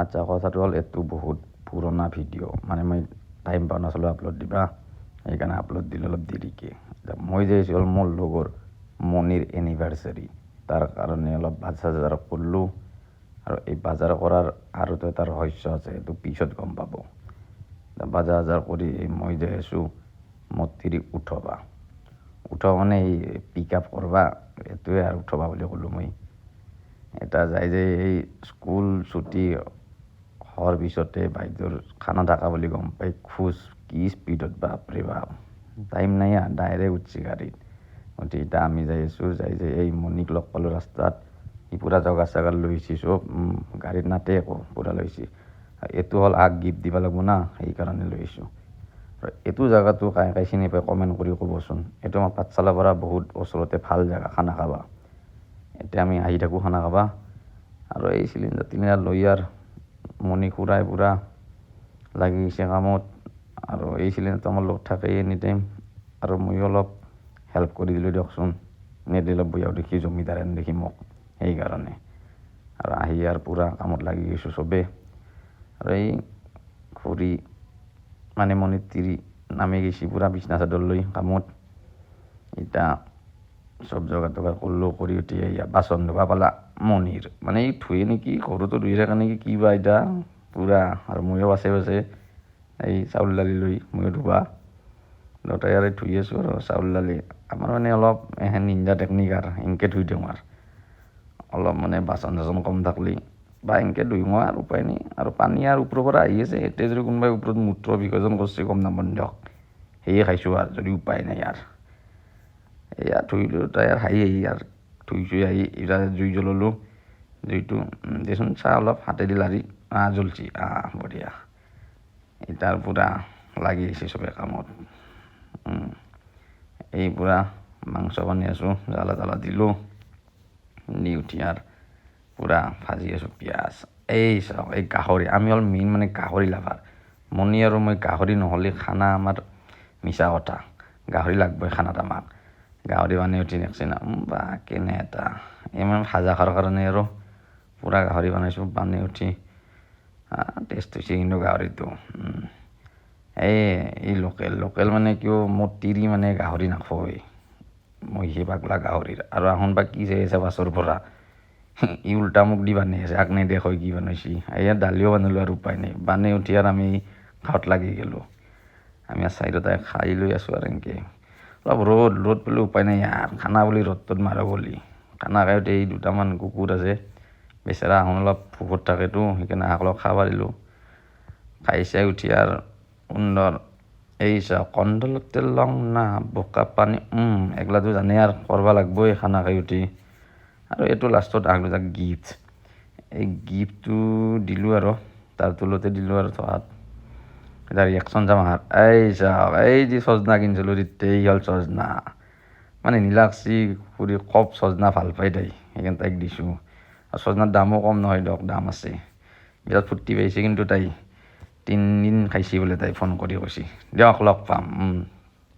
আচ্ছা কথাটো হ'ল এইটো বহুত পুৰণা ভিডিঅ' মানে মই টাইম পোৱা নাছিলোঁ আপলোড দিবা, সেইকাৰণে আপলোড দিলোঁ অলপ দেৰিকৈ। মই যে হ'ল মোৰ লগৰ মনিৰ এনিভাৰ্চাৰী, তাৰ কাৰণে অলপ বাজাৰ কৰিলোঁ। আৰু এই বাজাৰ কৰাৰ আৰু এটা ৰহস্য আছে, সেইটো পিছত গম পাব। বাজাৰ কৰি মই যাই আছোঁ মোৰ তিৰিক উঠবা মানে এই পিক আপ কৰবা, এইটোৱে আৰু উঠবা বুলি ক'লোঁ মই। এটা যায় যে এই স্কুল ছুটি হোৱাৰ পিছতে বাইদেউৰ খানা থাকা বুলি গম পাই খোজ কি স্পীডত বাপৰে বাপ, টাইম নাই ডাইৰেক্ট উঠছি গাড়ীত। গতিকে এতিয়া আমি যাই আছোঁ, যাই যে এই মণিক লগ পালোঁ ৰাস্তাত। সি পূৰা জগা চাগাৰ লৈছি চব, গাড়ীত নাতে একো পূৰা লৈছি। এইটো হ'ল আগ গিফ্ট দিব লাগিব না, সেইকাৰণে লৈ আহিছোঁ। এইটো জেগাটো কাই কাই চিনি পাই কমেণ্ট কৰি ক'বচোন। এইটো আমাৰ পাঠশালাৰ পৰা বহুত ওচৰতে ভাল জেগা খানা খাবা। এতিয়া আমি আহি থাকোঁ খানা খাবা, আৰু এই চিলিণ্ডাৰ লৈ মণি খুৰাই পূৰা লাগি গৈছে কামত। আৰু এই চিলিণ্ডাৰটো আমাৰ লগত থাকেই এনি টাইম, আৰু ময়ো অলপ হেল্প কৰি দিলোঁ দিয়কচোন। নেদিলে অলপ বহিও দেখি জমিদাৰ দেখি মোক, সেইকাৰণে। আৰু আহি পূৰা কামত লাগি গৈছোঁ চবেই। আৰু এই ঘূৰি মানে মণিৰ তিৰি নামি গৈছি পূৰা বিচনা চাদৰ লৈ কামত। এতিয়া চব জোগাৰ টোগাৰ কৰিলোঁ, কৰি উঠি বাচন ধুবা পালা মণিৰ, মানে ই ধুয়ে নেকি, ঘৰতো ধুই থাকে নেকি কিবা এতিয়া পূৰা। আৰু ময়ো বাছে বাছে এই চাউল দালি লৈ ময়ো ধুবা দুটাই আৰু ধুই আছোঁ। আৰু চাউল দালি আমাৰ মানে অলপ নিঞ্জা টেকনিক আৰু এনেকৈ ধুই দিওঁ। আৰু অলপ মানে বাচন চাচন কম থাকলি বা এনেকৈ ধুই মই আৰু উপায় নাই। আৰু পানী আৰু ওপৰৰ পৰা আহি আছে, এতিয়া যদি কোনোবাই ওপৰত মূত্ৰ বিসৰ্জন কৰিছে গম নাপাম দিয়ক, সেয়ে খাইছোঁ আৰু যদি উপায় নাই। আৰু এয়া ধুইলোঁ তাই আৰু হাঁহি ধুই চুই আহি এতিয়া জুই জ্বলালোঁ। জুইটো দেচোন চাহ অলপ হাতেদি লাৰি জ্বলছি বঢ়িয়া। এতিয়া পূৰা লাগি আহিছে চবে কামত। এই পূৰা মাংস বনাই আছোঁ, জ্বালা তালা দিলোঁ, দি উঠি আৰু পূৰা ভাজি আছোঁ পিঁয়াজ। এই চাওক এই গাহৰি, আমি হ'ল মেইন মানে গাহৰি লাভাৰ। মণি আৰু মই গাহৰি নহ'লে খানা আমাৰ মিছা কথা, গাহৰি লাগবই খানাত আমাক। গাহৰি বানাই উঠি নেক্সট না বা কেনে এটা ইমান ভাজা খোৱাৰ কাৰণে আৰু পূৰা গাহৰি বনাইছোঁ। বানাই উঠি টেষ্ট হৈছে কিন্তু গাহৰিটো। এই লোকেল মানে কিয় মোৰ তিৰি মানে গাহৰি নাখায়, মই সেই পাগলা গাহৰিৰ। আৰু আহোন বা কি চাই আছে বাছৰ পৰা, ই উল্টা মোক দি বানাই আছে, আগ নেদেখ কি বনাইছি। এয়া দালিও বনালোঁ আৰু উপায় নাই, বানাই উঠি আৰু আমি খাৱাত লাগি গ'লোঁ। আমি চাইডতে খাই লৈ আছোঁ আৰু এনেকৈ। অলপ ৰ'দ বুলি উপায় নাই খানা বুলি ৰ'দটোত মাৰক বুলি। খানা খাই উঠি এই দুটামান কুকুৰ আছে বেচেৰা, আহোন অলপ ভোকত থাকেতো, সেইকাৰণে অলপ খাব দিলোঁ। খাই চাই উঠি আৰু সুন্দৰ এই চাওক কণ্ডলত তেল লং না বোকা পানী, এগলাটো জানে আৰু কৰিব লাগবই খানা খাই উঠি। আৰু এইটো লাষ্টত আগতে গিফ্ট, এই গিফ্টটো দিলোঁ আৰু তাৰ তলতে দিলোঁ আৰু থোৱাত। এটা ৰিয়েকশ্যন যাম আহাৰ, এই চাওক এই যি চজনা কিনিছিলোঁ তেতিয়াই হ'ল চজনা, মানে নীলাক্ষী খুৰী খুব চজনা ভাল পাই তাই, সেইকাৰণে তাইক দিছোঁ। আৰু চজনাৰ দামো কম নহয় দিয়ক, দাম আছে। বিৰাট ফূৰ্তি পাইছে কিন্তু তাই, 3 দিন খাইছি বোলে তাই, ফোন কৰি কৈছি দিয়ক লগ পাম।